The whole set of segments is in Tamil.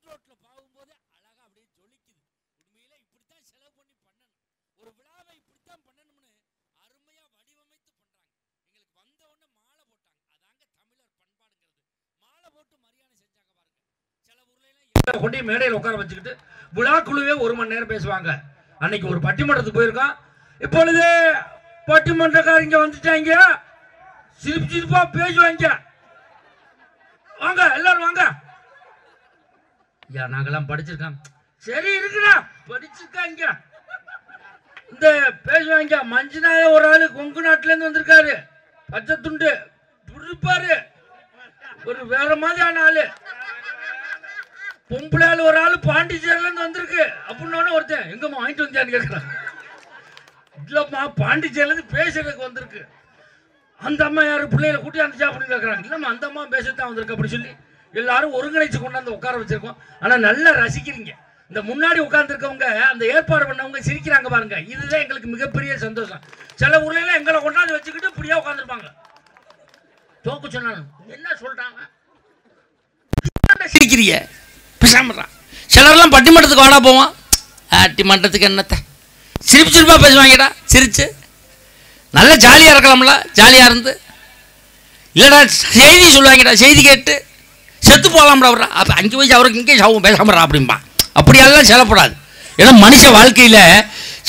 ரோட்ல போகும்போது அழகா அப்படியே ஜொலிக்குது. உண்மையிலே இப்படித்தான் செலவு பண்ணி பண்ணணும். ஒரு விழாவை இப்படித்தான் பண்ணணும்னு அருமையா வடிவமைத்து பண்றாங்க. எங்களுக்கு வந்த உடனே மாலை போட்டாங்க. அதாங்க தமிழர் பண்பாடுங்கிறது. மாலை போட்டு மரியாதை செஞ்சாங்க பாருங்க. சில ஊர்ல எல்லாம் கொண்டு மேடையில் உட்கார வச்சுக்கிட்டு விழா குழுவே 1 மணி நேரம் பேசுவாங்க. அன்னைக்கு ஒரு பட்டிமன்றத்துக்கு போயிருக்கோம். இப்பொழுது பட்டிமன்றக்காரங்க வந்துட்டாங்க. சிரிப்பு சிரிப்பா பேசுவாங்க. வாங்க எல்லாரும் வாங்க. நாங்கெல்லாம் படிச்சிருக்கோம். சரி இருக்குண்ணா படிச்சிருக்காங்க. இந்த பேசுவாங்க. மஞ்சுநாத ஒரு ஆளு கொங்கு நாட்டுல இருந்து வந்திருக்காரு. பச்சை துண்டு புடிப்பாரு. ஒரு வேற மாதிரியான ஆளு. பொம்பளையால ஒரு ஆளு பாண்டிச்சேரியில இருந்து வந்திருக்கு அப்படின்னு ஒருத்தன் எங்கம்மா வாங்கிட்டு வந்தியான்னு கேட்கிறான். இல்லம்மா பாண்டிச்சேரியில இருந்து பேசுறதுக்கு வந்திருக்கு. அந்த அம்மா யாரு பிள்ளைகளை கூட்டி வந்துச்சா அப்படின்னு கேட்கறாங்க. இல்லம்மா அந்த அம்மா பேசத்தான் வந்திருக்கு அப்படி சொல்லி எல்லாரும் ஒருங்கிணைச்சு கொண்டாந்து உட்கார வச்சிருக்கோம். ஆனா நல்லா ரசிக்கிறீங்க. இந்த முன்னாடி உட்கார்ந்து இருக்கவங்க அந்த ஏற்பாடு பண்ணவங்க சிரிக்கிறாங்க பாருங்க. இதுதான் எங்களுக்கு மிகப்பெரிய சந்தோஷம். சில ஊர்ல எல்லாம் எங்களை கொண்டாந்து வச்சுக்கிட்டு இப்படியா உட்காந்துருப்பாங்க. தோக்கு சொன்னாலும் என்ன சொல்றாங்க சிரிக்கிறிய பேசாமறான். சிலர்லாம் பட்டிமன்றத்துக்கு வாடா போவான். பட்டிமன்றத்துக்கு என்னத்தை சிரிப்பு சிரிப்பா பேசுவாங்கடா. சிரிச்சு நல்லா ஜாலியா இருக்கலாம்ல. ஜாலியா இருந்து இல்லடா செய்தி சொல்லுவாங்கடா. செய்தி கேட்டு செத்து போகலாம்டா அவரா. அப்போ 5 வயசு அவருக்கு இங்கே சாவும் பேசாமறா அப்படின்பா. அப்படியெல்லாம் செல்லப்படாது. ஏன்னா மனுஷ வாழ்க்கையில்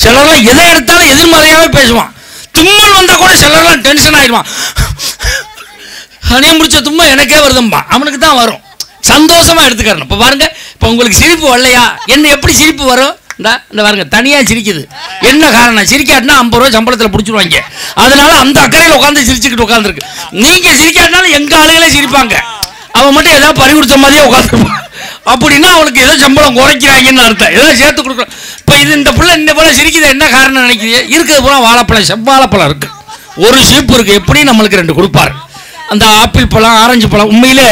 சிலர்லாம் எதை எடுத்தாலும் எதிர்மறையாகவே பேசுவான். தும்மல் வந்தால் கூட சிலர்லாம் டென்ஷன் ஆகிடுவான். அணிய முடிச்ச தும்மா எனக்கே வருதும்பா. அவனுக்கு தான் வரும். சந்தோஷமாக எடுத்துக்கிறணும். இப்போ பாருங்க, இப்போ உங்களுக்கு சிரிப்பு வரலையா? என்ன எப்படி சிரிப்பு வரும்? இந்த பாருங்க தனியாக சிரிக்குது. என்ன காரணம்? சிரிக்காட்டினா 50 ரூபா சம்பளத்தில் பிடிச்சிருவாங்க. அதனால அந்த அக்கறையில் உட்காந்து சிரிச்சுக்கிட்டு உட்காந்துருக்கு. நீங்கள் சிரிக்காட்டினாலும் எங்கள் ஆளுகளே சிரிப்பாங்க. அவன் மட்டும் ஏதாவது பறி கொடுத்த மாதிரியே உட்காந்துருப்பான். அப்படின்னா அவனுக்கு ஏதோ சம்பளம் குறைக்கிறாங்கன்னு அர்த்தம். ஏதோ சேர்த்து கொடுக்குறோம். இப்போ இந்த பிள்ளை இந்த போல சிரிக்குது. என்ன காரணம் நினைக்கிறீங்க? இருக்கிறது பூரா வாழைப்பழம், செவ்வாழைப்பழம் இருக்கு. ஒரு சீப்பு இருக்கு. எப்படி நம்மளுக்கு 2 கொடுப்பாரு. அந்த ஆப்பிள் பழம், ஆரஞ்சு பழம். உண்மையிலே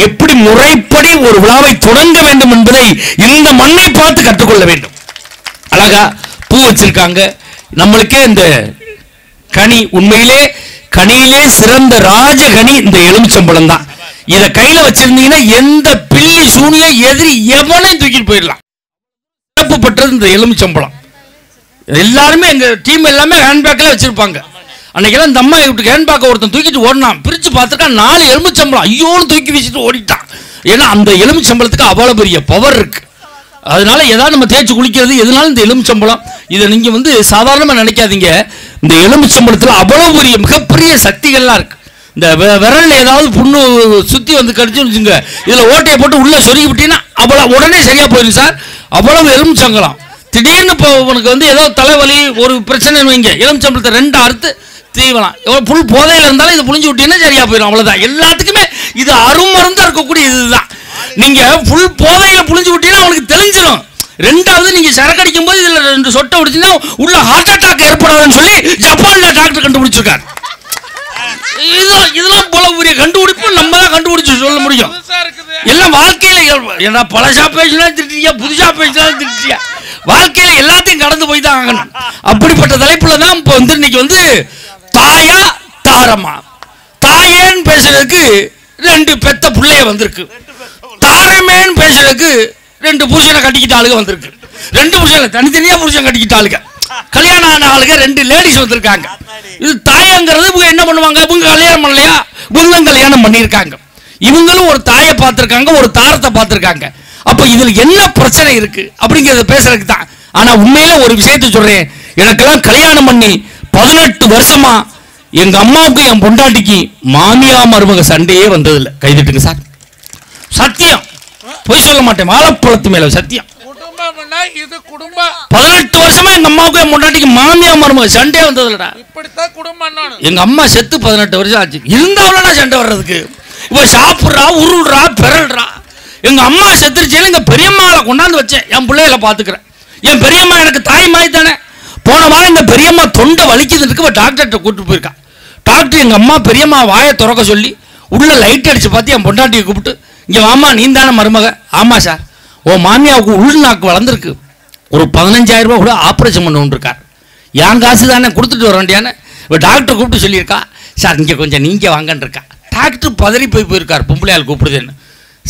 எப்படி முறைப்படி ஒரு விழாவை தொடங்க வேண்டும் என்பதை இந்த மண்ணை பார்த்து கற்றுக்கொள்ள வேண்டும். அழகா பூ வச்சிருக்காங்க. நம்மளுக்கே இந்த கனி, உண்மையிலே கனியிலே சிறந்த ராஜகனி இந்த எலுமிச்சம்பழம் தான். இதை கையில வச்சிருந்தீங்கன்னா எந்த பில்லி சூனிய எதிரி எவனையும் தூக்கிட்டு போயிடலாம். சிறப்பு பெற்றது இந்த எலுமிச்சம்பழம். எல்லாருமே எங்க டீம் எல்லாமே ஹேண்ட்பேக்ல வச்சிருப்பாங்க. அன்னைக்கெல்லாம் இந்த அம்மா வீட்டுக்கு ஹேண்ட்பேக்கை ஒருத்தன் தூக்கிட்டு ஓடினான். பிரிச்சு பார்த்துருக்கான் 4 எலுமிச்சம்பழம். ஐயோன்னு தூக்கி வச்சுட்டு ஓடிட்டான். ஏன்னா அந்த எலுமிச்சம்பழத்துக்கு அவ்வளவு பெரிய பவர் இருக்கு. அதனால ஏதாவது நம்ம தேய்ச்சி குளிக்கிறது எதுனாலும் இந்த எலுமிச்சம்பழம். இதை நீங்க சாதாரணமாக நினைக்காதீங்க. இந்த எலுமிச்சம்பழத்தில் அவ்வளவு பெரிய மிகப்பெரிய சக்திகள்லாம் இருக்கு. இந்த விரல்ல ஏதாவது புண்ணு சுத்தி கடிச்சுன்னு வச்சுங்க, இதில் ஓட்டையை போட்டு உள்ள சொருகி விட்டீங்கன்னா அவ்வளோ உடனே சரியா போயிடும் சார். அவ்வளவு எலுமிச்சம்பழம். திடீர்னு இப்போ உனக்கு ஏதோ தலைவலி ஒரு பிரச்சனை வைங்க, எலுமிச்சம்பழத்தை 2 அறுத்து தீவலாம். எவ்வளோ புல் போதையில் இருந்தாலும் இதை புளிஞ்சு விட்டீங்கன்னா சரியா போயிடும். அவ்வளோதான். எல்லாத்துக்குமே இது அருமருந்தாக இருக்கக்கூடிய இதுதான். நீங்க புல் போதையில புளிஞ்சு விட்டீங்கன்னா அவனுக்கு தெரிஞ்சிடும். 2வது நீங்க சரக்கு அடிக்கும் போது இதுல 2 சொட்டை விடுச்சுன்னா உள்ள ஹார்ட் அட்டாக் ஏற்படாதுன்னு சொல்லி ஜப்பான்ல டாக்டர் கண்டுபிடிச்சிருக்காரு. இதெல்லாம் போல பெரிய கண்டுபிடிப்பு நம்ம தான் கண்டுபிடிச்சு சொல்ல முடியும். எல்லாம் வாழ்க்கையில ஏன்னா பழசா பேசினா திட்டியா, புதுசா பேசினா திட்டியா, வாழ்க்கையில எல்லாத்தையும் கடந்து போய் தான் ஆகணும். அப்படிப்பட்ட தலைப்புல தான் இப்போ இன்னைக்கு தாயா தாரமா. தாயேன்னு பேசுறதுக்கு 2 பெத்த பிள்ளைய வந்திருக்கு. தாரமேன்னு பேசுறதுக்கு 2 புருஷனை கட்டிக்கிட்ட ஆளுங்க வந்திருக்கு. 2 புருஷனை தனித்தனியா புருஷன் கட்டிக்கிட்ட ஆளுங்க. கல்யாணம் ஆன ஆளுங்க 2 லேடிஸ் வந்திருக்காங்க. இது தாயங்கிறது இவங்க என்ன பண்ணுவாங்க? இவங்க கல்யாணம் பண்ணலையா? இவங்க கல்யாணம் பண்ணியிருக்காங்க. இவங்களும் ஒரு தாயை பார்த்திருக்காங்க, ஒரு தாரத்தை பார்த்திருக்காங்க. அப்ப இதுல என்ன பிரச்சனை இருக்கு அப்படிங்கறத பேசுறதுக்கு தான். ஆனா உண்மையில ஒரு விஷயத்தை சொல்றேன். எனக்கெல்லாம் கல்யாணம் பண்ணி 18 வருஷமா எங்க அம்மாவுக்கு என் பொண்டாட்டிக்கு மாமியா மருமக சண்டையே வந்ததில்லை. கைதிட்டுங்க சார். சத்தியம், பொய் சொல்ல மாட்டேன். வாழைப்பழத்து மேல சத்தியம். 18 வருஷமா எங்க அம்மாவுக்கு என் பொண்டாட்டிக்கு மாமியா மருமக சண்டே வந்ததில்லடா. எங்க அம்மா செத்து 18 வருஷம் ஆச்சு. இருந்தாலும் சண்டை வர்றதுக்கு இப்ப சாப்பிட்றா, உருள்றா, பெறல்றா. எங்க அம்மா செத்துருச்சேன்னு எங்க பெரியம்மாவை கொண்டாந்து வச்சேன். என் பிள்ளைகளை பாத்துக்கிறேன். என் பெரியம்மா எனக்கு தாய் மாதிரி தானே. போன வாரம் எங்க பெரியம்மா தொண்டை வலிக்குதுன்னு டாக்டர்கிட்ட கூப்பிட்டு போயிருக்கா. டாக்டர் எங்க அம்மா பெரியம்மா வாயை திறக்க சொல்லி உள்ள லைட் அடிச்சு பார்த்து என் பொண்டாட்டியை கூப்பிட்டு, இங்க வாமா நீ தானே மருமக? ஆமா சார். ஓ மாமியாவுக்கு உள்நாக்கு வளர்ந்துருக்கு. ஒரு 15,000 ரூபாய் கூட ஆப்ரேஷன் பண்ண இருக்கார். என் காசு தானே கொடுத்துட்டு வர வேண்டியானே. இப்போ டாக்டர் கூப்பிட்டு சொல்லியிருக்கா, சார் இங்கே கொஞ்சம் நீங்கள் வாங்கன்னு இருக்கா. டாக்டர் பதறி போயிருக்கார். பொம்பளையால் கூப்பிடுதுன்னு.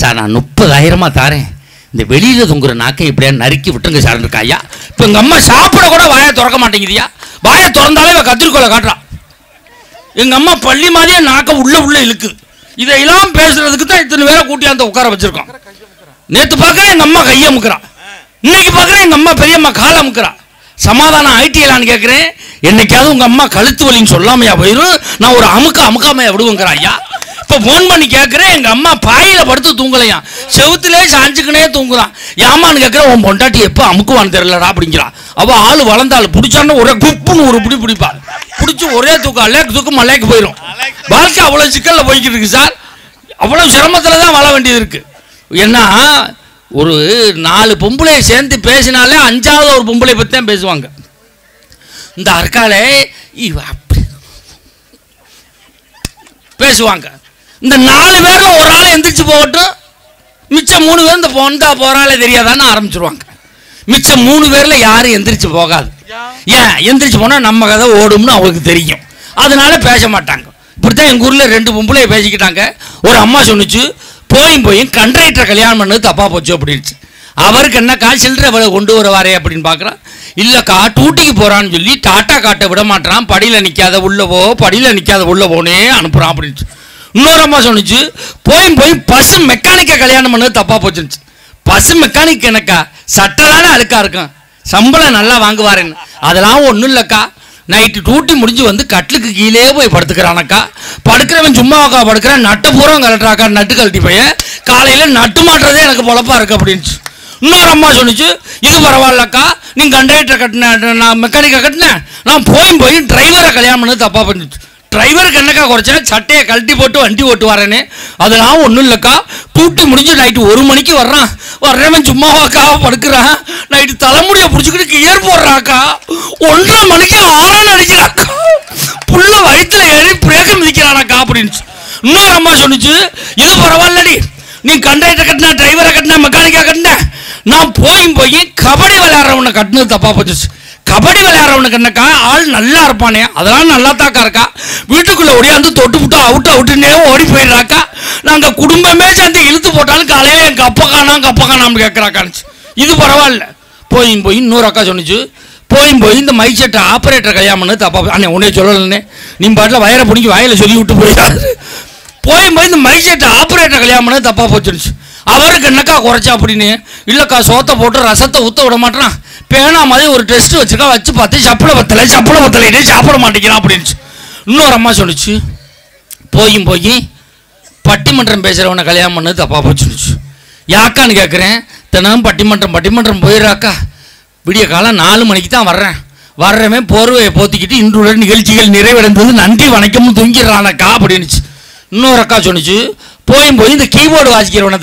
சார் நான் 30,000 தாரேன், இந்த வெளியில் தொங்குற நாக்கை இப்படியா நறுக்கி விட்டுருங்க சார் இருக்கா ஐயா. இப்போ எங்கள் அம்மா சாப்பிட கூட வாயை திறக்க மாட்டேங்குதுயா. வாயை திறந்தாலே இவ கத்திரிக்கோளை காட்டுறான். எங்கள் அம்மா பள்ளி மாதிரியே நாக்கை உள்ள இழுக்குது. இதையெல்லாம் பேசுறதுக்கு தான் இத்தனை பேரை கூட்டியாந்து உட்கார வச்சிருக்கோம். நேற்று பார்க்குறேன் எங்கள் அம்மா கையை அமுக்குறான், இன்னைக்கு பார்க்குறேன் எங்கள் அம்மா பெரியம்மா காலை அமுக்குறான். சமாதானம் ஆயிட்டியலான்னு கேட்குறேன். என்னைக்காவது உங்கள் அம்மா கழுத்து வலின்னு சொல்லாமையா போயிடும், நான் ஒரு அமுக்காமையா விடுவேங்கிறான் ஐயா. இப்போ ஃபோன் பண்ணி கேட்குறேன், எங்கள் அம்மா பாயில் படுத்து தூங்கலையா, செவுத்திலே சாஞ்சுக்கினே தூங்குறான். ஏமான்னு கேட்குறேன், உன் பொண்டாட்டி எப்போ அமுக்குவான்னு தெரியலடா அப்படிங்கிறான். அவள் ஆள் வளர்ந்தாள், பிடிச்சான்னு ஒரே குப்புன்னு ஒரு பிடிப்பாள், பிடிச்சி ஒரே தூக்கம் அலேக்கு தூக்கம் மலைக்கு போயிடும். வாழ்க்கை அவ்வளோ சிக்கலில் போய்கிட்டு இருக்கு சார். அவ்வளோ சிரமத்தில் தான் வாழ வேண்டியது இருக்குது. ஏன்னா ஒரு 4 பொம்பளையை சேர்ந்து பேசினாலே 5ஆவது ஒரு பொம்பளை பற்றி தான் பேசுவாங்க. இந்த அற்காலே அப்படி பேசுவாங்க. இந்த 4 பேர்ல ஒரு ஆளை எந்திரிச்சு போகட்டும், மிச்சம் 3 பேர் இந்த பொண்டா போறாலே தெரியாதான்னு ஆரம்பிச்சிருவாங்க. மிச்சம் 3 பேர்ல யாரும் எந்திரிச்சு போகாது. ஏன் எந்திரிச்சு போனா நம்ம கதை ஓடும்னு அவங்களுக்கு தெரியும், அதனால பேச மாட்டாங்க. இப்படித்தான் எங்கள் ஊரில் 2 பொம்பளையை பேசிக்கிட்டாங்க. ஒரு அம்மா சொன்னிச்சு, போய் கண்ட்ரைக்டரை கல்யாணம் பண்ணது தப்பாக போச்சு அப்படின்ச்சு. அவருக்கு என்னக்கா சில்லறை விலை கொண்டு வருவாரே அப்படின்னு பார்க்குறான். இல்லைக்கா டூட்டிக்கு போகிறான்னு சொல்லி டாட்டா காட்ட விட மாட்டான், படியில் நிற்காத உள்ளவோ படியில் நிற்காத உள்ளவோனே அனுப்புகிறான் அப்படின்ச்சு. இன்னொரு அம்மா சொன்னிச்சு, போய் பஸ் மெக்கானிக்கை கல்யாணம் பண்ணது தப்பாக போச்சுருச்சு. பஸ் மெக்கானிக் எனக்கா சட்டை தானே அழுக்கா இருக்கும், சம்பளம் நல்லா வாங்குவாருன்னு. அதெல்லாம் ஒன்றும் இல்லைக்கா, நைட்டு டூட்டி முடிஞ்சு வந்து கட்டிலுக்கு கீழே போய் படுத்துக்கிறானக்கா, படுக்கிறவன் சும்மாவாக்கா படுக்கிறேன், நட்டை பூரா கலட்டுறாக்கா, நட்டு கழட்டி பையன் காலையில் நட்டு மாட்டுறதே எனக்கு பொழப்பா இருக்கு அப்படின்ச்சு. இன்னொரு அம்மா சொன்னிச்சு, இது பரவாயில்லக்கா, நீ கண்டக்டரை கட்டின நான் மெக்கானிக்கை கட்டினேன், நான் போய் டிரைவரை கல்யாணம் பண்ணது தப்பாக பண்ணிச்சு. டிரைவருக்கு என்னக்கா குறைச்சேன், சட்டையை கழட்டி போட்டு வண்டி ஓட்டு வரேன்னு. அதெல்லாம் ஒன்றும் இல்லைக்கா, டூட்டி முடிஞ்சு நைட்டு 1 மணிக்கு வர்றவன் சும்மாவாக்கா படுக்கிறான், நைட்டு தலைமுடியை பிடிச்சிக்கிட்டு கியர் போடுறாக்கா, 1:30 மணிக்கு ஆரன் அடிக்கிறாக்கா, புள்ள வயிற்றுல ஏறி பிரேக்க மிதிக்கிறானாக்கா அப்படின்ச்சு. இன்னொரு அம்மா சொன்னிச்சு, இது பரவாயில்லடி, நீ கண்டக்டரை கட்டின டிரைவரை கட்டின மெக்கானிக்கா கட்டின, நான் போய் கபடி விளையாடுறவனை கட்டினது தப்பா போச்சு. கபடி விளையாடுறவனுக்கு என்னக்கா ஆள் நல்லா இருப்பானே, அதெல்லாம் நல்லா தாக்கா இருக்கா, வீட்டுக்குள்ளே ஓடியாந்து தொட்டு விட்டு அவுட்டுன்னே ஓடி போயிடுறாக்கா, நாங்கள் குடும்பமே சேர்ந்து இழுத்து போட்டாலும் காலையில் என் கப்ப காணாம கேட்குறாக்கான்னு. இது பரவாயில்ல. போய் இன்னொரு அக்கா சொன்னிச்சு, போய் இந்த மைக் செட்டை ஆப்ரேட்டர் கல்யாணம் பண்ணது தப்பா. அண்ணே உன்னே சொல்லலண்ணே, நீ பாட்டில் வயரை பிடிக்கி வாயில் சொல்லி விட்டு போயிடாது. போய் இந்த மைக் செட்டை ஆப்ரேட்டர் கல்யாணம் பண்ணது தப்பா போச்சுருச்சு. அவருக்கு என்னக்கா குறைச்சா அப்படின்னு. இல்லைக்கா சோத்தை போட்டு ரசத்தை ஊற்ற விட மாட்டான், பேனா மாதிரி ஒரு டெஸ்ட் வச்சுக்கா, வச்சு பார்த்து சப்பளை பத்தலை சாப்பிட மாட்டேங்கிறான் அப்படின்ச்சு. இன்னொரு அம்மா சொல்லிச்சு, போய் பட்டிமன்றம் பேசுகிறவனை கல்யாணம் பண்ணது தப்பாக போச்சுருச்சு. யாக்கான்னு கேட்குறேன், தினமும் பட்டிமன்றம் போயிடுறாக்கா, விடிய காலம் 4 மணிக்கு தான் வர்றவன் போர்வையை போத்திக்கிட்டு இன்றுடன் நிகழ்ச்சிகள் நிறைவடைந்தது நன்றி வணக்கம்னு தூங்கிடுறானக்கா அப்படின்னுச்சு. இன்னொரு அக்கா சொன்னிச்சு, போய் இந்த கீபோர்டு வாசிக்கிறவனை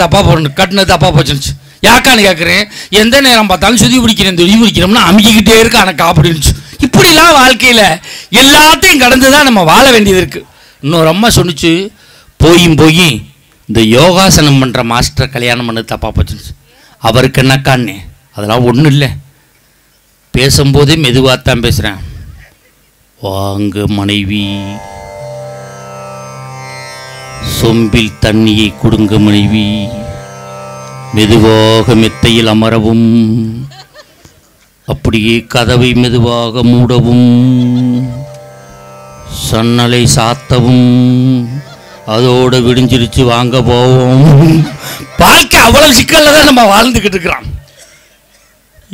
கட்டினது தப்பாக போச்சுருச்சு. யாக்கான்னு கேட்குறேன், எந்த நேரம் பார்த்தாலும் சுதி பிடிக்கிறோம்னா அமுக்கிக்கிட்டே இருக்கானக்கா அப்படின்னுச்சு. இப்படிலாம் வாழ்க்கையில் எல்லாத்தையும் கடந்து தான் நம்ம வாழ வேண்டியது இருக்குது. இன்னொரு அம்மா சொன்னிச்சு, போய் இந்த யோகாசனம் பண்ணுற மாஸ்டரை கல்யாணம் பண்ணது தப்பாக போச்சுருச்சு. அவருக்கு என்னக்கான்னு. அதெல்லாம் ஒன்றும் இல்லை, பேசும்போதே மெதுவாகத்தான் பேசுகிறேன். வாங்க மனைவி, சொம்பில் தண்ணியை கொடுங்க மனைவி, மெதுவாக மெத்தையில் அமரவும், அப்படியே கதவை மெதுவாக மூடவும், சன்னலை சாத்தவும், அதோட விடிஞ்சிருச்சு வாங்க போவோம். வாழ்க்கை அவ்வளவு சிக்கல்ல தான் நம்ம வாழ்ந்துக்கிட்டு இருக்கிறோம்.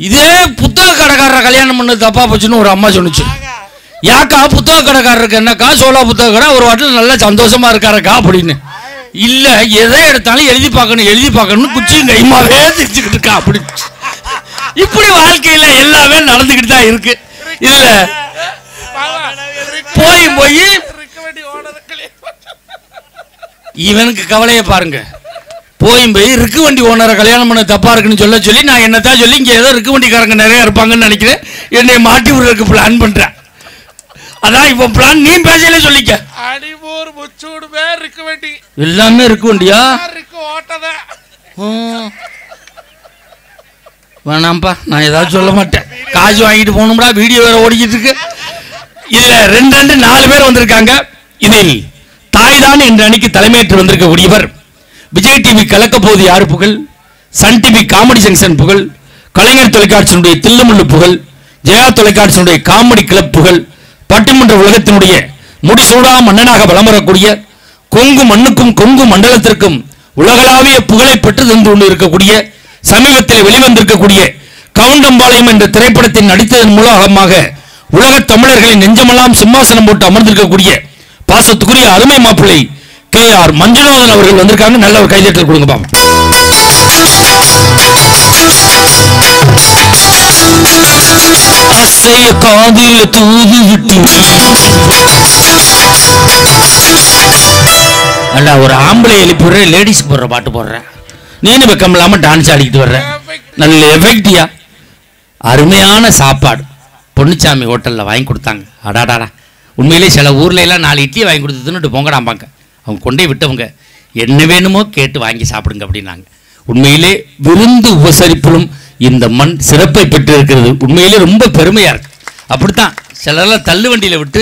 இதே புத்தக கடைக்காரரை கல்யாணம் பண்ணது தப்பா போச்சுன்னு ஒரு அம்மா சொன்னிச்சு. யாக்கா புத்தக கடைக்காரருக்கு என்னக்கா சோழா புத்தக கடை ஒரு வாட்டில் நல்லா சந்தோஷமா இருக்காருக்கா அப்படின்னு. இல்லை எதை எடுத்தாலும் எழுதி பார்க்கணும்னு குச்சியும் கைமாவே தெரிஞ்சுக்கிட்டு இருக்கா அப்படி. இப்படி வாழ்க்கையில் எல்லாமே நடந்துக்கிட்டு தான் இருக்கு. இதுல போய் இவனுக்கு கவலையை பாருங்க, போய் ரிக்கு வண்டி ஓனரை கல்யாணம் பண்ண தப்பா இருக்குன்னு சொல்லி நான் என்னத்தான் சொல்லி இங்கே ஏதோ ரிக்கு வண்டிக்காரங்க நிறைய இருப்பாங்கன்னு நினைக்கிறேன், என்னை மாட்டி விடுறதுக்கு பிளான் பண்றேன். அதான் இப்போ பிளான் நீ பேசல சொல்லிக்க. அடிபோர் முச்சூடு பேர் ரிக்கு வண்டி எல்லாமே ரிக்கு வண்டியா ரிக்கு ஓட்டத. வேணாம்ப்பா, நான் ஏதாவது சொல்ல மாட்டேன், காசு வாங்கிட்டு போகணும்டா, வீடியோ வேற ஓடிக்கிட்டு இருக்கு. இதுல 4 பேர் வந்திருக்காங்க. இதில் தாய்தான் என்ற அணிக்கு தலைமையேற்று வந்திருக்கக்கூடியவர் விஜய் டிவி கலக்க போது யாரு புகழ் சன் டிவி காமெடி ஜங்ஷன் புகழ், கலைஞர் தொலைக்காட்சியினுடைய தில்லுமுள்ளு புகழ், ஜெயா தொலைக்காட்சியினுடைய காமெடி கிளப் புகழ், பட்டிமன்ற உலகத்தினுடைய முடிசூடா மன்னனாக வலம் வரக்கூடிய கொங்கு மண்ணுக்கும் கொங்கு மண்டலத்திற்கும் உலகளாவிய புகழை பெற்று தந்து கொண்டு இருக்கக்கூடிய சமீபத்தில் வெளிவந்திருக்கக்கூடிய கவுண்டம்பாளையம் என்ற திரைப்படத்தில் நடித்ததன் மூலமாக உலக தமிழர்களின் நெஞ்சமெல்லாம் சிம்மாசனம் போட்டு அமர்ந்திருக்கக்கூடிய பாசத்துக்குரிய அருமை மாப்பிள்ளை KR மஞ்சுநாதன் அவர்கள் வந்திருக்காங்க. நல்ல ஒரு கைதட்டல் கொடுங்க பாப்போம். அசைய காதில் தூது விட்டு அல்ல ஒரு ஆம்பளை எழுப்பி விடுற, லேடிஸ் போடுற பாட்டு போடுறேன், நீனு வெக்கம் இல்லாம டான்ஸ் ஆடிக்கிட்டு வர்ற, நல்ல எஃபெக்டியா அருமையான சாப்பாடு பொன்னுச்சாமி ஹோட்டலில் வாங்கி கொடுத்தாங்க. அடாடாடா, உண்மையிலே சில ஊர்ல எல்லாம் 4 இட்லி வாங்கி கொடுத்ததுன்னு பொங்கடாம்பாங்க. அவங்க கொண்டே விட்டவங்க என்ன வேணுமோ கேட்டு வாங்கி சாப்பிடுங்க அப்படின்னாங்க. உண்மையிலே விருந்து உபசரிப்பிலும் இந்த மண் சிறப்பை பெற்று இருக்கிறது. உண்மையிலே ரொம்ப பெருமையா இருக்கு. அப்படித்தான் சிலரெல்லாம் தள்ளு வண்டியில் விட்டு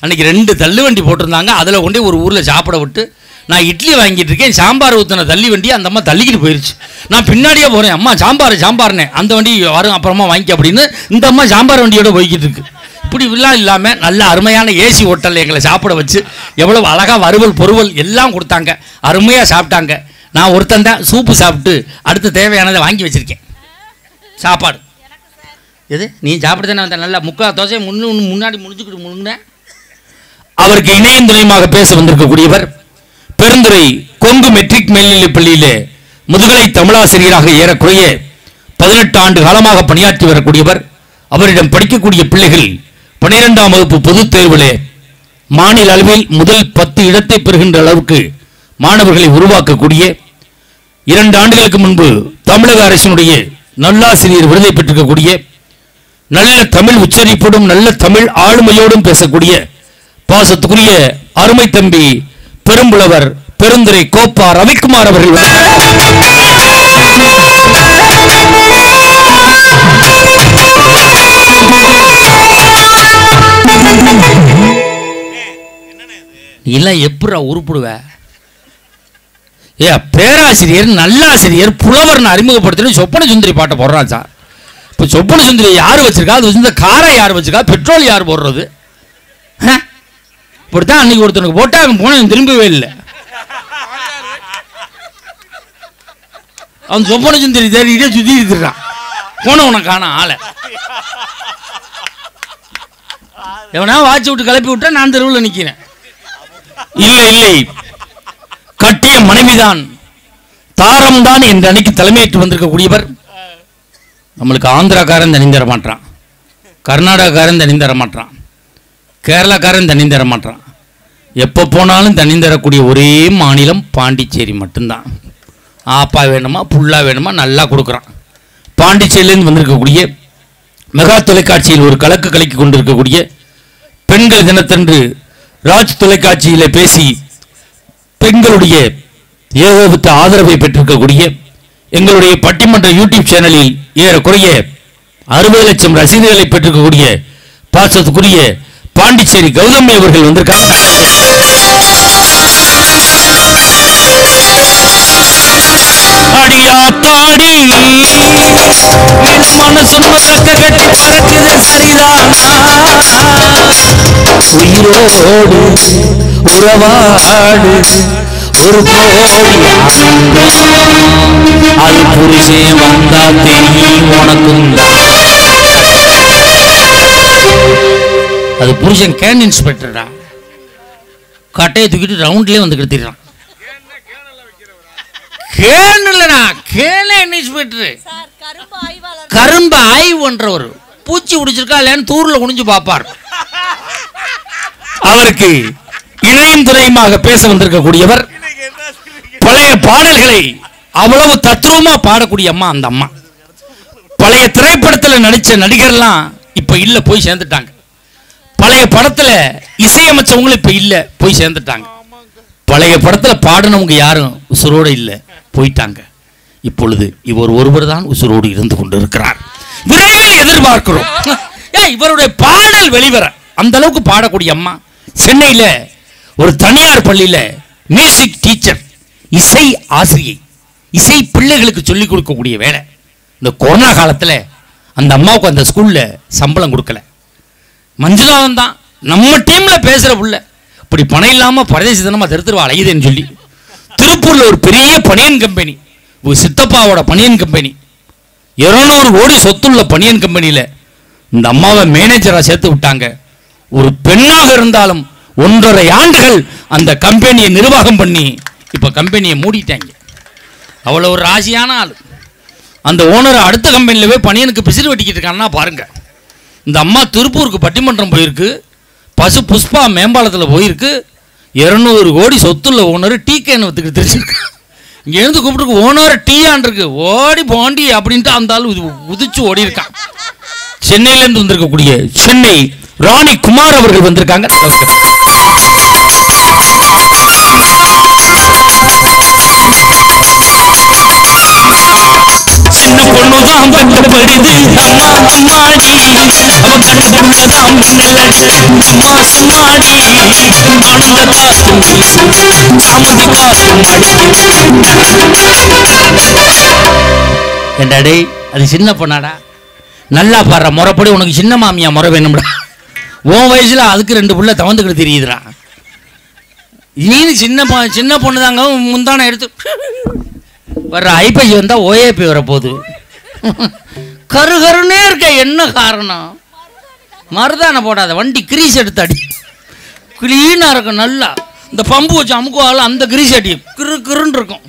அன்னைக்கு 2 தள்ளு வண்டி போட்டிருந்தாங்க. அதில் கொண்டே ஒரு ஊரில் சாப்பிட விட்டு நான் இட்லி வாங்கிட்டு இருக்கேன், சாம்பார் ஊற்றின தள்ளி வண்டி அந்த அம்மா தள்ளிக்கிட்டு போயிடுச்சு. நான் பின்னாடியே போகிறேன், அம்மா சாம்பார்னே அந்த வண்டி வரும் அப்புறமா வாங்கி அப்படின்னு இந்த அம்மா சாம்பார் வண்டியோட போய்கிட்டு இருக்கு. இப்படி விழாம் இல்லாமல் நல்ல அருமையான ஏசி ஹோட்டலில் எங்களை சாப்பிட வச்சு எவ்வளோ அழகாக வறுவல் பொருவல் எல்லாம் கொடுத்தாங்க. அருமையாக சாப்பிட்டாங்க. நான் ஒருத்தன் தான் சூப்பு சாப்பிட்டு அடுத்து தேவையானதை வாங்கி வச்சுருக்கேன். சாப்பாடு எது நீ சாப்பிட்டு தானே வந்த, நல்லா 3/4 தோசை முன்னாடி முடிஞ்சுக்கிட்டு முழுங்கினேன். அவருக்கு இணையம் துணையமாக பேச வந்திருக்கக்கூடியவர் பெருந்துறை கொங்கு மெட்ரிக் மேல்நிலைப் பள்ளியிலே முதுகலை தமிழாசிரியராக ஏறக்குறைய 18 ஆண்டு காலமாக பணியாற்றி வரக்கூடியவர். அவரிடம் படிக்கக்கூடிய பிள்ளைகள் 12ஆம் வகுப்பு பொதுத் தேர்விலே மாநில அளவில் முதல் 10 இடத்தை பெறுகின்ற அளவுக்கு மாணவர்களை உருவாக்கக்கூடிய 2 ஆண்டுகளுக்கு முன்பு தமிழக அரசினுடைய நல்லாசிரியர் விருதை பெற்றிருக்கக்கூடிய நல்ல தமிழ் உச்சரிப்போடும் நல்ல தமிழ் ஆளுமையோடும் பேசக்கூடிய பாசத்துக்குரிய அருமை தம்பி பெரும்புலவர் பெருந்துறை கோப்பா ரவிக்குமார் அவர்கள் இல்ல எப்படா உருப்பிடுவ? பேராசிரியர் நல்லாசிரியர் புலவர்னு அறிமுகப்படுத்தி சொப்பன சுந்தரி பாட்டை போடுறான் சார். இப்போ சொப்பன சுந்தரி யார் வச்சிருக்கா? அது வச்சிருந்த காரை யார் வச்சிருக்கா? பெட்ரோல் யார் போடுறது? இப்படித்தான் அன்னைக்கு ஒருத்தனுக்கு போட்டா அவன் போன திரும்பவே இல்லை. அவன் சொப்பன சுந்தரி தேடிட்டே சுத்தி இருக்கான். போன உனக்கு காண ஆளை எவனா வாட்சி விட்டு கிளப்பி விட்டா நான் தெருவில் நிற்கிறேன். இல்லை இல்லை, கட்டிய மனைவிதான் தாரம் தான் என்று அன்னைக்கு தலைமையேற்று வந்திருக்கக்கூடியவர். நம்மளுக்கு ஆந்திராக்காரன் தனி தர மாட்டான், கர்நாடகாக்காரன் தனி தர மாட்டான், கேரளாக்காரன் தனி தர மாட்டான். எப்போ போனாலும் தனி தரக்கூடிய ஒரே மாநிலம் பாண்டிச்சேரி மட்டும்தான். ஆப்பா வேணுமா புல்லா வேணுமா நல்லா கொடுக்குறான். பாண்டிச்சேரியிலேருந்து வந்திருக்கக்கூடிய மெகா தொலைக்காட்சியில் ஒரு கலக்கு கலக்கி கொண்டிருக்கக்கூடிய பெண்கள் தினத்தன்று ராஜ் தொலைக்காட்சியில் பேசி பெண்களுடைய ஏகோபித்த ஆதரவை பெற்றிருக்கக்கூடிய எங்களுடைய பட்டிமன்ற யூடியூப் சேனலில் ஏறக்குறைய 60 லட்சம் ரசிகர்களை பெற்றிருக்கக்கூடிய பாசத்துக்குரிய பாண்டிச்சேரி கௌதமி அவர்கள் வந்திருக்காங்க. அடியாத்தாடி மனசுன்னு கட்ட கட்டி பறக்குது சரிதானா? உயிரோடு உறவாடு ஒரு கோடி அது புரிசே வந்தா தெரியும் உனக்கும். அது புருஷன் கேன் இன்ஸ்பெக்டரா, கட்டையை தூக்கிட்டு ரவுண்ட்லேயே வந்து கெடுத்துறான். கேன் இல்லைனா கேன் இன்ஸ்பெக்டர், கரும்பு ஆய்வு பண்றவர். பூச்சி பிடிச்சிருக்கா இல்லைன்னு தூர்ல குனிஞ்சு பார்ப்பார். அவருக்கு இணையம் துறையுமாக பேச வந்திருக்கக்கூடியவர். பழைய பாடல்களை அவ்வளவு தத்ரூபமா பாடக்கூடிய அம்மா அந்த அம்மா. பழைய திரைப்படத்தில் நடிச்ச நடிகர்லாம் இப்ப இல்ல, போய் சேர்ந்துட்டாங்க. பழைய படத்துல இசையமைச்சவங்களும் இப்ப இல்ல, போய் சேர்ந்துட்டாங்க. பழைய படத்துல பாடினவங்க யாரும் உசுரோடு இல்ல, போயிட்டாங்க. இப்பொழுது இவர் ஒருவர் தான் உசுரோடு இருந்து கொண்டு இருக்கிறார். விரைவில் எதிர்பார்க்கிறோம் இவருடைய பாடல் வெளிவர. அந்த அளவுக்கு பாடக்கூடிய அம்மா. சென்னையில ஒரு தனியார் பள்ளியில மியூசிக் டீச்சர், இசை ஆசிரியை, இசை பிள்ளைகளுக்கு சொல்லிக் கொடுக்கக்கூடிய வேலை. இந்த கொரோனா காலத்தில் அந்த அம்மாவுக்கு அந்த ஸ்கூலில் சம்பளம் கொடுக்கல. மஞ்சுநாதன் தான் நம்ம டீமில் பேசுகிற புள்ள இப்படி பணம் இல்லாமல் பரதேசத்தனமாக தெருத்துருவா அலையுதுன்னு சொல்லி திருப்பூரில் ஒரு பெரிய பனியன் கம்பெனி, ஒரு சித்தப்பாவோட பனியன் கம்பெனி, 200 கோடி சொத்துள்ள பனியன் கம்பெனியில் இந்த அம்மாவை மேனேஜராக சேர்த்து விட்டாங்க. ஒரு பெண்ணாக இருந்தாலும் 1.5 ஆண்டுகள் அந்த கம்பெனியை நிர்வாகம் பண்ணி இப்போ கம்பெனியை மூடிட்டாங்க. அவ்வளோ ஒரு ராசியான ஆள். அந்த ஓனர் அடுத்த கம்பெனியில் போய் பனியனுக்கு பிசிறு வெட்டிக்கிட்டு இருக்கான்னா பாருங்க. இந்த அம்மா திருப்பூருக்கு பட்டிமன்றம் போயிருக்கு, பசு புஷ்பா மேம்பாலத்தில் போயிருக்கு, 200 கோடி சொத்துள்ள ஓனர் டீ கேன் வத்துக்கிட்டு தெரிஞ்சிருக்கு. இங்கே இருந்து கூப்பிட்டு ஓனர் டீயான் இருக்கு, ஓடி போண்டி அப்படின்ட்டு அந்த ஆள் உதிச்சு ஓடி இருக்கான். சென்னையிலேருந்து வந்திருக்கக்கூடிய சென்னை ராணி குமார் அவர்கள் வந்திருக்காங்க. சின்ன பொண்ணுதான் பட்டப்படுது அம்மா முன்னாடி, அவ கண்ணுக்குள்ளதான் மின்னலடி அம்மா சும்மாடி, ஆனந்த காத்தும் சாமந்தி காத்தும் என்னடே அது சின்ன பொண்ணாடா, நல்லா பாடுற முறைப்படி உனக்கு சின்ன மாமியா முறை வேணும்டா. உன் வயசுல அதுக்கு 2 புள்ள தவந்துக்கிட்டு தெரியுதுடா. நீனு சின்ன பொண்ணு தாங்க முந்தான எடுத்து வர்ற ஐபி வந்தால் ஓஏபி வரப்போகுது. கருகருன்னே இருக்க என்ன காரணம்? மருதானை போடாத, வண்டி கிரீஸ் எடுத்து அடி, கிளீனாக இருக்கும். நல்லா இந்த பம்பு வச்சு அமுக்குவாள் அந்த கிரீஸ் அடி கிருன்னு இருக்கும்.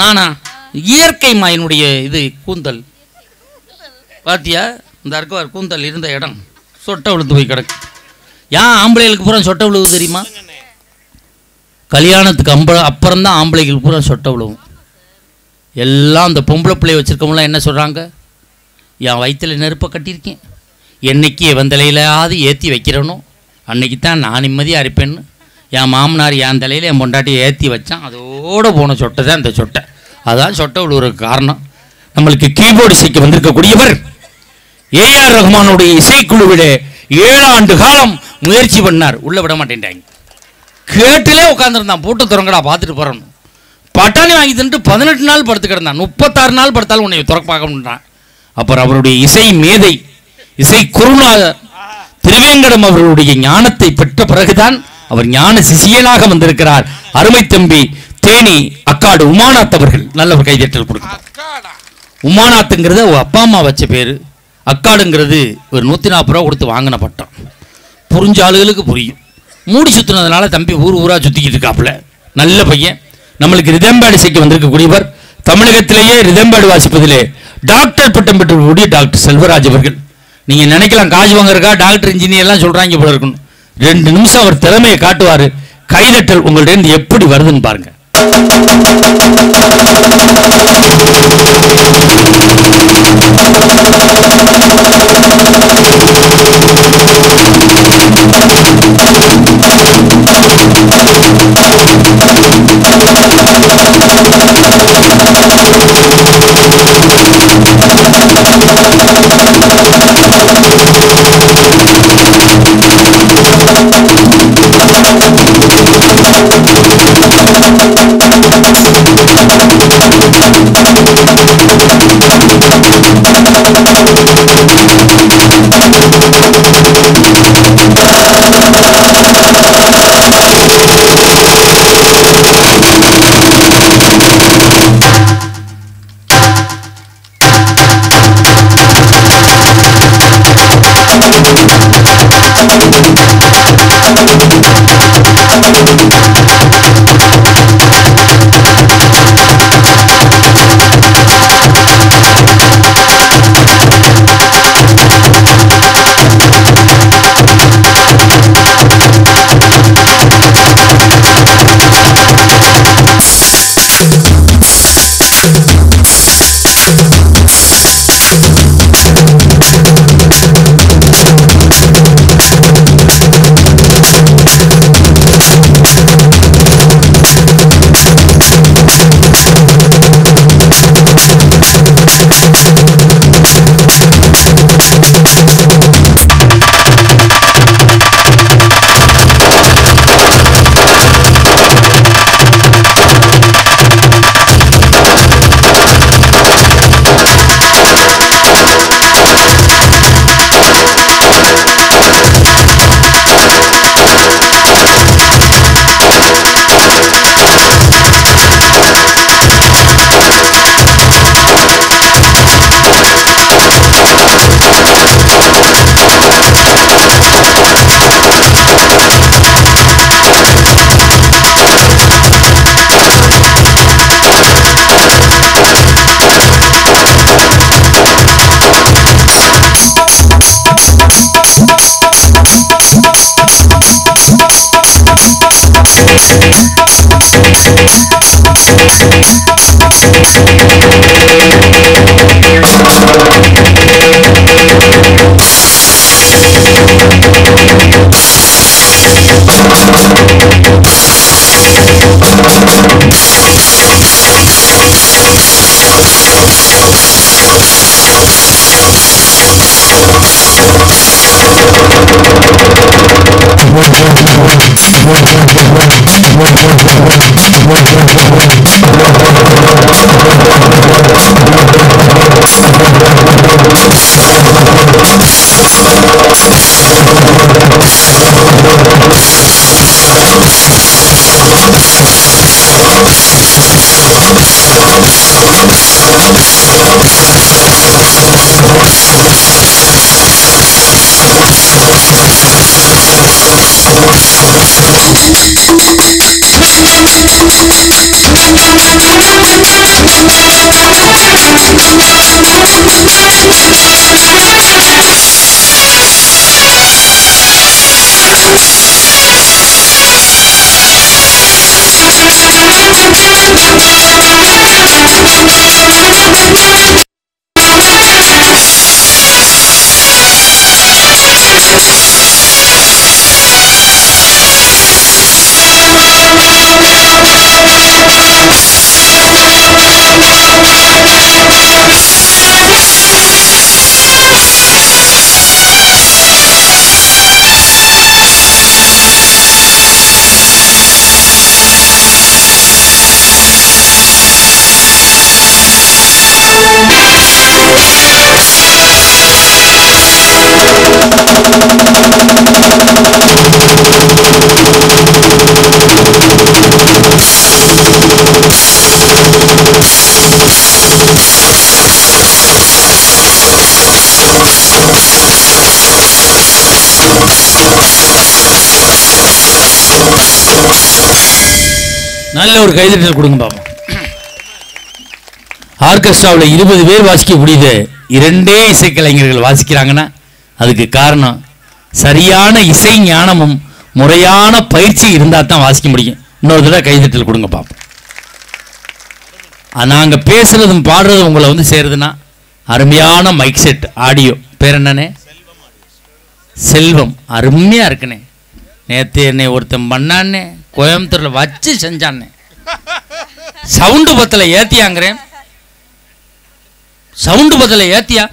நானா இயற்கைமா என்னுடைய இது கூந்தல் பாத்தியா, இந்த இருக்க கூந்தல் இருந்த இடம் சொட்டை விழுந்து போய் கிடக்கு. ஏன் ஆம்பளைகளுக்கு பூரா சொட்டை விழுவு தெரியுமா? கல்யாணத்துக்கு அப்புறம் தான் ஆம்பளைகளுக்கு பூரா சொட்டை விழுவும். எல்லாம் அந்த பொம்பளை பிள்ளைய வச்சுருக்கவங்களாம் என்ன சொல்கிறாங்க, என் வயிற்றில் நெருப்பை கட்டியிருக்கேன், என்னைக்கு எவன் தலையிலாவது ஏற்றி வைக்கிறனோ அன்னைக்கு தான் நான் நிம்மதியாக இருப்பேன்னு என் மாமனார் என் தலையில் என் பொண்டாட்டியை ஏற்றி வச்சான். அதோடு போன சொட்டை தான் இந்த சொட்டை. அதான் சொட்டை விழுவுறதுக்கு காரணம். நம்மளுக்கு கீபோர்டு இசைக்கு வந்திருக்கக்கூடியவர் ஏஆர் ரஹ்மானுடைய இசைக்குழுவிட 7 ஆண்டு காலம் முயற்சி பண்ணார். உள்ளே விட மாட்டேன்ட்டாங்க. கேட்டிலே உட்காந்துருந்தான், போட்டு திறங்கடா பார்த்துட்டு போகிறோம். பட்டாணி வாங்கி தின்ட்டு 18 நாள் படுத்து கிடந்தான். 36 நாள் படுத்தாலும் உன்னை திறக்க பார்க்கணுன்றான். அப்புறம் அவருடைய இசை மேதை இசை குருநாதர் திருவேங்கடம் அவர்களுடைய ஞானத்தை பெற்ற பிறகுதான் அவர் ஞான சிசியனாக வந்திருக்கிறார். அருமை தம்பி தேனி அக்காடு உமாநாத் அவர்கள். நல்ல ஒரு கைதட்டல் கொடுக்கிறார். உமாநாத்துங்கிறத அப்பா அம்மா வச்ச பேர், அக்காடுங்கிறது ஒரு 140 ரூபா கொடுத்து வாங்கின பட்டம். புரிஞ்ச ஆளுகளுக்கு புரியும். மூடி சுற்றுனதுனால தம்பி ஊராக சுற்றிக்கிட்டு இருக்காப்புல. நல்ல பையன். நம்மளுக்கு ரிதம்பேடு இசைக்கு வந்திருக்கக்கூடியவர். தமிழகத்திலேயே ரிதம்பேடு வாசிப்பதிலே டாக்டர் பட்டம் பெற்றக்கூடிய டாக்டர் செல்வராஜ் அவர்கள். நீங்கள் நினைக்கலாம் காசு வாங்குறக்கா டாக்டர் இன்ஜினியர்லாம் சொல்கிறாங்க போல இருக்கணும். 2 நிமிஷம் அவர் திறமையை காட்டுவார். கைதட்டல் உங்கள்கிட்ட எப்படி வருதுன்னு பாருங்க. நல்ல ஒரு கைதட்டல் கொடுங்க பாப்போம். ஆர்கெஸ்ட்ராவில் 20 பேர் வாசிக்கக்கூடியது 2 இசைக்கலைஞர்கள் வாசிக்கிறாங்கன்னா அதுக்கு காரணம் சரியான இசை ஞானமும் முறையான பயிற்சி இருந்தால் தான் வாசிக்க முடியும். இன்னொரு தடவை கைதட்டல் கொடுங்க பாப்போம். நாங்கள் பேசுறதும் பாடுறதும் உங்களை வந்து சேருதுன்னா அருமையான மைக் செட் ஆடியோ பேர் என்னன்னே? செல்வம். அருமையாக இருக்குண்ணே. நேற்று என்னை ஒருத்தன் பண்ணான்னே, கோயம்புத்தூரில் வச்சு செஞ்சான்னே. சவுண்டு பத்தில் ஏத்தியாங்கிறேன். சவுண்டு பத்தில் ஏத்தியா?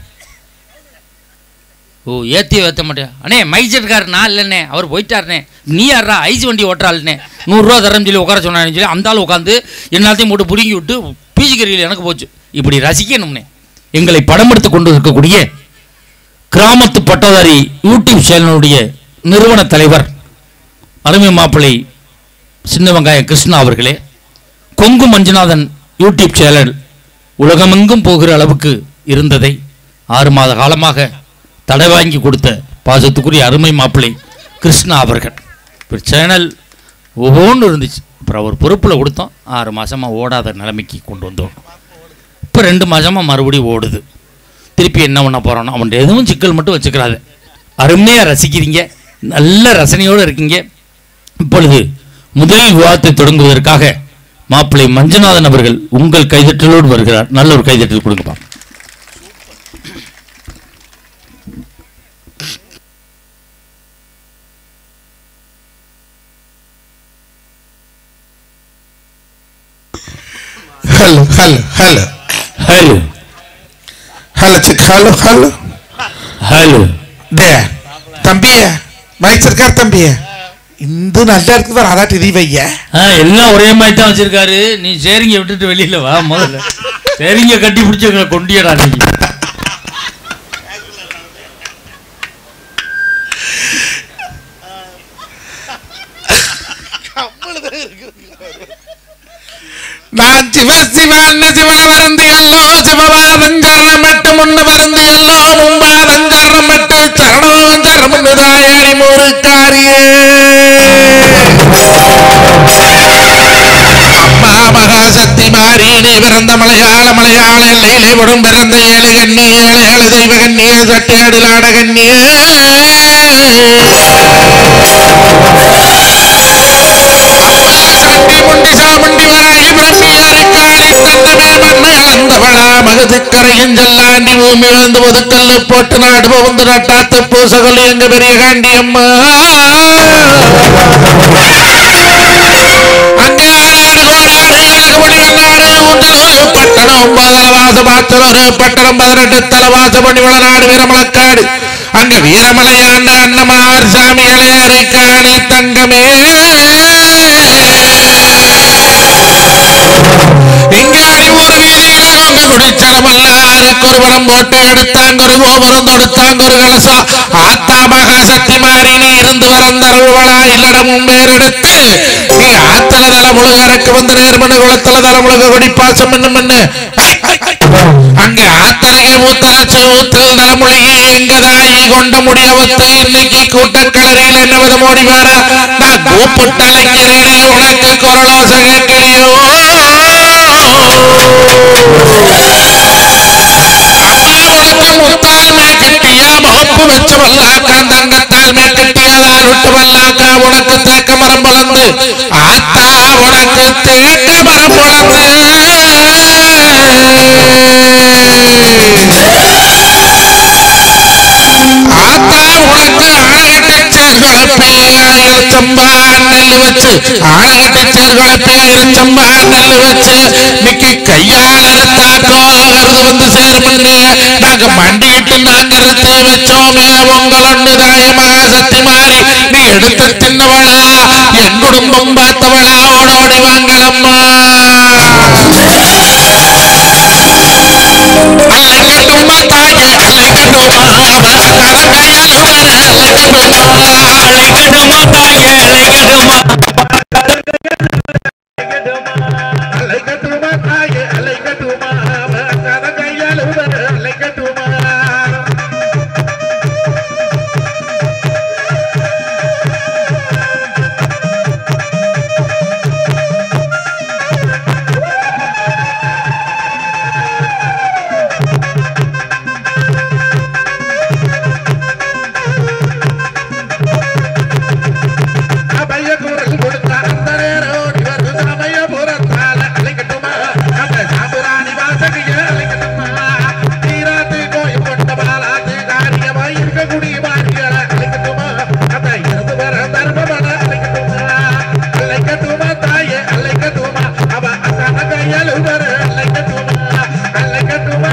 ஓ, ஏத்திய ஏற்ற மாட்டியா அண்ணே? மைக் செட்கார் நான் இல்லைண்ணே, அவர் போயிட்டாருண்ணே. நீ யாரா? ஐஸ் வண்டி ஓட்டுறாள்னே, 100 ரூபா தரேன்னு சொல்லி உட்கார சொன்னான்னு சொல்லி அந்த ஆள் உட்காந்து எல்லாத்தையும் போட்டு பிடுங்கி விட்டு பீச்சிக்கறியில் எனக்கு போச்சு. இப்படி ரசிக்கணும்னே. எங்களை படம் எடுத்து கொண்டு இருக்கக்கூடிய கிராமத்து பட்டதாரி யூடியூப் சேனலுடைய நிறுவன தலைவர் அருமை மாப்பிள்ளை சின்ன வெங்காயம் கிருஷ்ணா அவர்களே, கொங்கு மஞ்சுநாதன் யூடியூப் சேனல் உலகமெங்கும் போகிற அளவுக்கு இருந்ததை 6 மாத காலமாக தடை வாங்கி கொடுத்த பாசத்துக்குரிய அருமை மாப்பிள்ளை கிருஷ்ணா அவர்கள். இப்போ சேனல் ஒவ்வொன்று இருந்துச்சு. அப்புறம் அவர் பொறுப்பில் கொடுத்தோம். 6 மாதமாக ஓடாத நிலைமைக்கு கொண்டு வந்தோம். இப்போ 2 மாதமாக மறுபடியும் ஓடுது. திருப்பி என்ன பண்ண போகிறோன்னா அவன் எதுவும் சிக்கல் மட்டும் வச்சுக்கிறாரு. அருமையாக ரசிக்கிறீங்க, நல்ல ரசனையோடு இருக்கீங்க. இப்பொழுது முதல் விவாதத்தை தொடங்குவதற்காக மாப்பிள்ளை மஞ்சுநாதன் அவர்கள் உங்கள் கைதட்டலோடு வருகிறார். நல்ல ஒரு கைதட்டல் கொடுங்கப்பா. Hello hello hello hello hello sit hello hello hello டே தம்பிய மைக் சர்க்கார் தம்பிய இந்த நல்லா இருக்குது அதாட்டு இது வைய. எல்லாம் ஒரே மாதிரி தான் வச்சிருக்காரு. நீ சரிங்க விட்டுட்டு வெளியில வா. முதல்ல சரிங்க கட்டி பிடிச்ச கொண்டியடா நீங்க. நான் சிவ சிவான்னு சிவன மருந்து எல்லோ சிவபாதஞ்சரணம் மட்டு முன்ன மருந்து எல்லோ மும்பாதஞ்சரணம் மட்டு சரணம் சரமுதாயணி முறுக்காரியே அம்மா மகாசக்தி மாறீனி பிறந்த மலையாள மலையாள எல்லையிலே உடன் பிறந்த 7 கண்ணி 7 தெய்வ கண்ணிய சட்டையாடிலாட கண்ணிய முண்டி சாமுண்டி வராகி மகதுக்கரையும் செல்லாண்டி பூமி வந்து ஒதுக்கல்லு போட்டு நாடு வந்து நட்டாத்து பூசகல் எங்க பெரிய காண்டி அம்மா அங்கே ஆறாடு கோடாடு பட்டணம் தலவாச பார்த்தனொரு பட்டணம் 18 தலவாச பண்ணி வளநாடு வீரமலக்காடு அங்க வீரமலையாண்ட அண்ணமார் சாமி இளையாரிக்காணி தங்கமே இங்க அறிவுறு வீதியில அவங்க குடிச்சலமல்லாருக்கு ஒரு வளம் போட்டு எடுத்தாங்க ஒரு கோபுரம் தொடுத்தாங்க ஒரு கலசம் ஆத்தா மகாசக்தி மாறி நீ இருந்து வரந்தருள்வளா இல்லடமும் வேறெடுத்து நீ ஆத்தல தல முழுகறக்கு வந்து நேர்மணி குளத்தல தல முழுக குடிப்பாசம் என்ன அங்க ஆத்தலகை மூத்தலச்சு ஊத்தல் தலமுழுகி எங்கதாயி கொண்ட முடியவத்து இன்னைக்கு கூட்டக்கலரியில் என்ன விதம் ஓடி வர நான் கூப்பிட்டலைக்கிறேனே உனக்கு குரலோச கேட்கலையோ முத்தால் மேற்கட்டியா மொப்பு வச்ச வல்லாக்கான் தங்கத்தால் மேற்கட்டியாதான் விட்டு வல்லாக்கா உனக்கு தேக்க மரம் வளர்ந்து ஆத்தா உனக்கு தேக்க மரம் வளர்ந்து ஆத்தா உனக்கு ஆணையட்டை சேர்களை சம்பா நெல்லு வச்சு ஆணையட்டை சேர்களை சம்பா நெல்லு வச்சு இன்னைக்கு கையால் அறுத்தாக்கோ வந்து சேருமன்னு நாங்க மண்டிட்டு நாங்க அறுத்து வச்சோமே உங்களொன்னு தாயமாக சக்தி மாறி நீ எடுத்து தின்னவளா என் குடும்பம் பார்த்தவளா ஓடோடி வாங்கலம்மா அலைக்கட்டுமா தாயே அலைக்கட்டுமா கையால் அலைக்கட்டுமா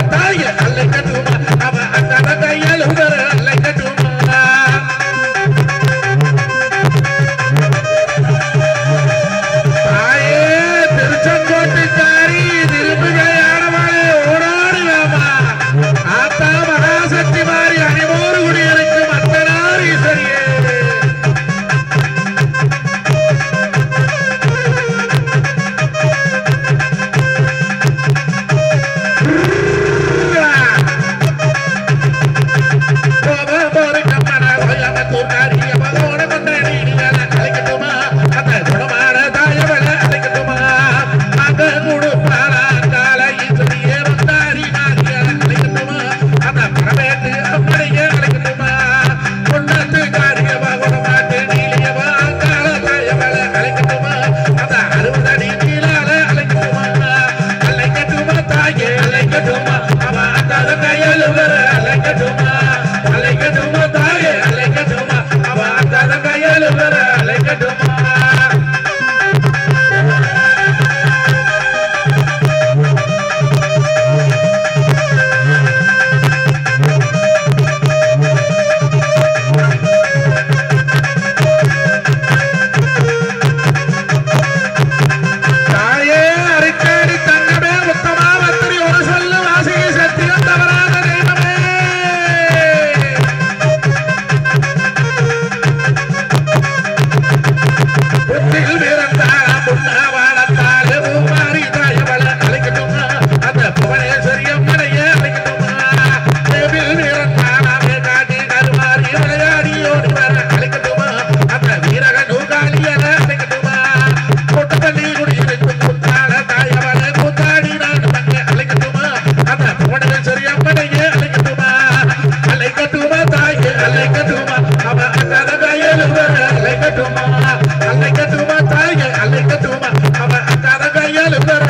தாயே அலைக்கட்டுமா Alekatuma,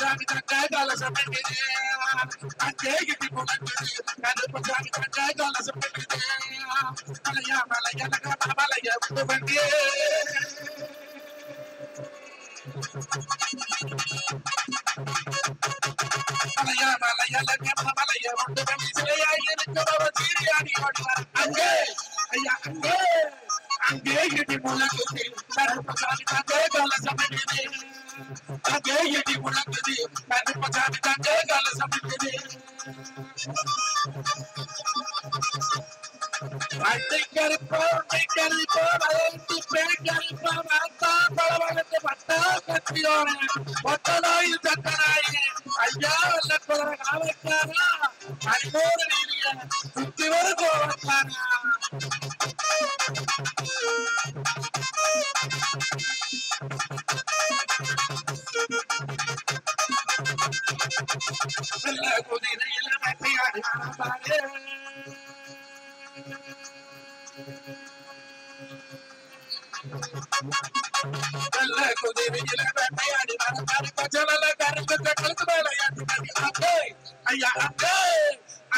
கருப்பசாமி தங்க கலசம் அங்கே கிட்டி போனது கருப்பசாமி தங்க கலசம் மலையா மலைய மலைய வண்டியே மலையா மலைய மலைய வண்டி சிலையாய் இருக்கிற சீரியாடி அங்கே ஐயா அங்கே அங்கே இடி முழங்குது கருப்பசாமி தங்க கலசம் அங்கே இடி முழங்குது கருப்பசாமி தங்க கலசம் ஐயா சுத்தி வர கோவக்காரா குதிரையில வேட்டையாடி குதிரையில வேட்டையாடி பச்சல கருத்து கழுத்து வேலையாட்டு ஐயா அங்கே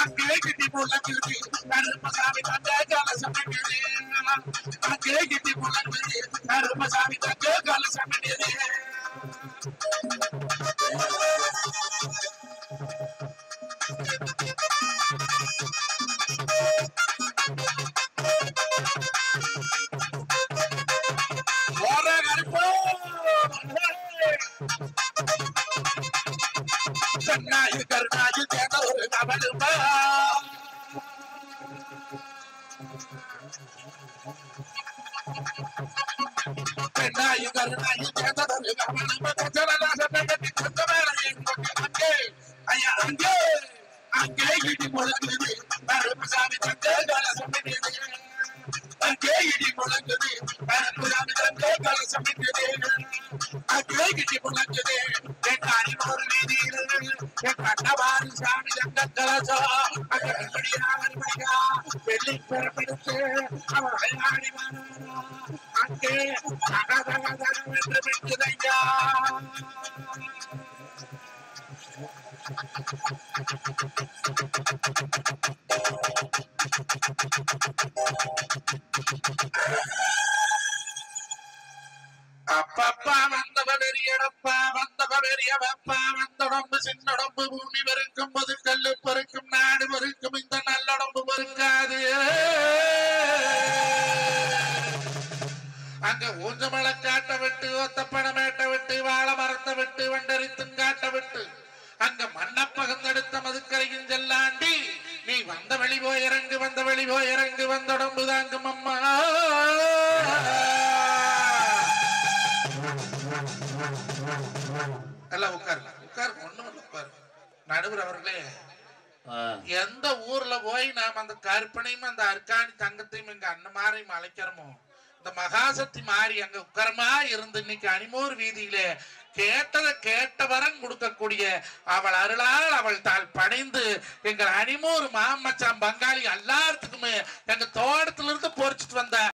அங்கே கிட்டி முழங்குது கருப்பசாமி தங்க கலசம் அங்கே கிட்டி முழங்குது கருப்பசாமி தங்க கலசம் கருணாயு கருணாயு தேட ஒரு கவலுமா கருணாயு கருணாயு தேட ஒரு கவலுமா அங்கே ஐயா அங்கே அங்கே இடி முழங்குது கருப்பசாமி தங்க கலசம் அங்கே இடி முழங்குது கருப்பசாமி தங்க கலசம் அங்கே இடி முழங்குது ஒரு வீதியில் கண்டவாரி சாமி தங்க கலசம் வெள்ளி பிறப்பிடித்து அவர் விளையாடி அங்கே என்று விட்டுதையா அப்பப்பா வந்தவெறியடப்பா வந்தவெறியவப்பா வந்தடம்பு சின்னடம்பு பூமி பெருக்கும் போது கல்லு பெருக்கும் நாடு பெருக்கும் இந்த நல்லடம்பு பெருக்காது அங்க ஊஞ்சமலை காட்ட விட்டு ஒத்தப்பட மேட்ட விட்டு வாழை மரத்தை விட்டு வண்டரித்தும் காட்ட விட்டு அங்க மண்ணப்பகந்தெடுத்த மதுக்கரையும் செல்லாண்டி நீ வந்த வெளி போய் இறங்கு வந்த வெளி போய் இறங்கு வந்தடம்பு தாங்கும் அம்மா எல்லாம் உட்காருங்க உட்காருங்க ஒண்ணும் உட்காரு நடுவர் அவர்களே எந்த ஊர்ல போய் நாம அந்த கற்பனையும் அந்த அர்க்காணி தங்கத்தையும் எங்க அண்ணமாரையும் அழைக்கிறோமோ இந்த மகாசக்தி மாறி அங்க உட்காரமா இருந்து இன்னைக்கு அனிமூர் வீதியிலே கேட்டதை கேட்ட வரம் கொடுக்கக்கூடிய அவள் அருளால் அவள் தாள் பணிந்து எங்கள் அனிமூர் மாமச்சான் பங்காளி எல்லாத்துக்குமே எங்க தோட்டத்திலிருந்து பொறிச்சிட்டு வந்த